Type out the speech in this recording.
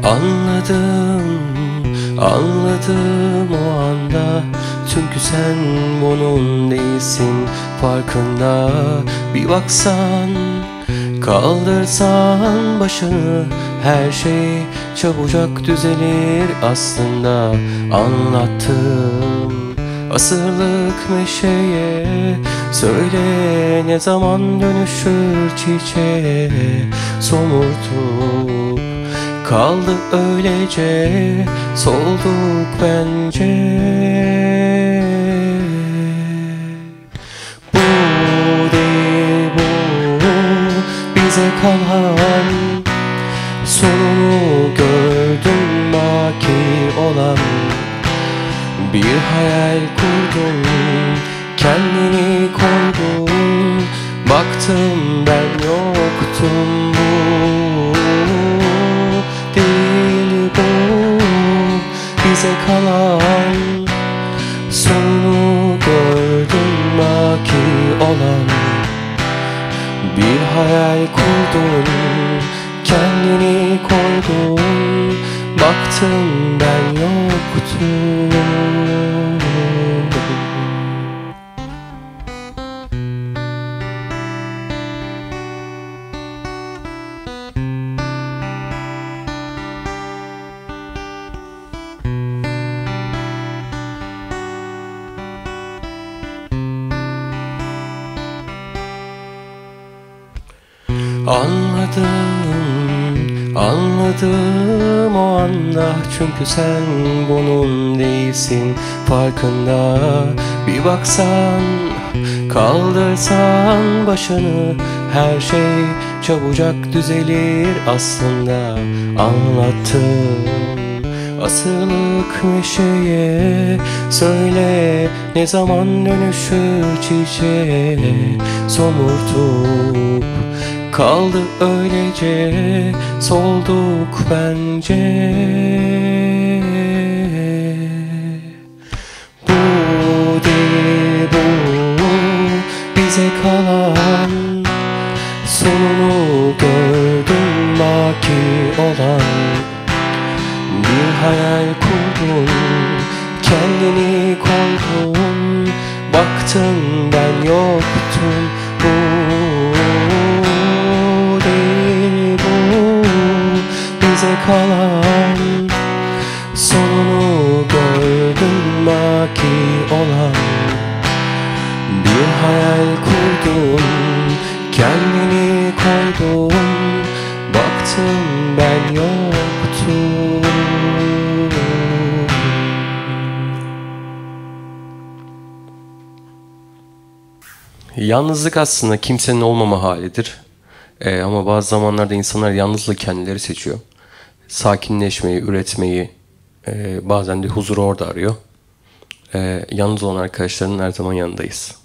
Anladım, anladım o anda. Çünkü sen bunun değilsin farkında. Bir baksan, kaldırsan başını, her şey çabucak düzelir aslında. Anlattım asırlık meşeye, söyle ne zaman dönüşür çiçeğe. Somurtup kaldı öylece, solduk bence. Bu değil bu, bize kalan sonunu gördüm, baki olan. Bir hayal kurdum, kendini koydum, baktım ben yoktum. Bu değil bu, bize kalan sonunu gördüm, baki olan. Bir hayal kurdum, kendini koydum, baktım ben yoktum. Anladım, anladım o anda. Çünkü sen bunun değilsin farkında. Bir baksan, kaldırsan başını, her şey çabucak düzelir aslında. Anlattım asırlık meşeye, söyle ne zaman dönüşür çiçeğe. Somurtup kaldı öylece, solduk bence. Bu değil bu, bize kalan sonunu gördüm, baki olan. Bir hayal kurdum, kendini koydum, baktım ben yoktum. Bu değil bu, bize kalan sonunu gördüm, baki olan. Bir hayal kurdum, kendini koydum, baktım ben yoktum. Yalnızlık aslında kimsenin olmama halidir. Ama bazı zamanlarda insanlar yalnızlığı kendileri seçiyor. Sakinleşmeyi, üretmeyi, bazen de huzuru orada arıyor. Yalnız olan arkadaşlarının her zaman yanındayız.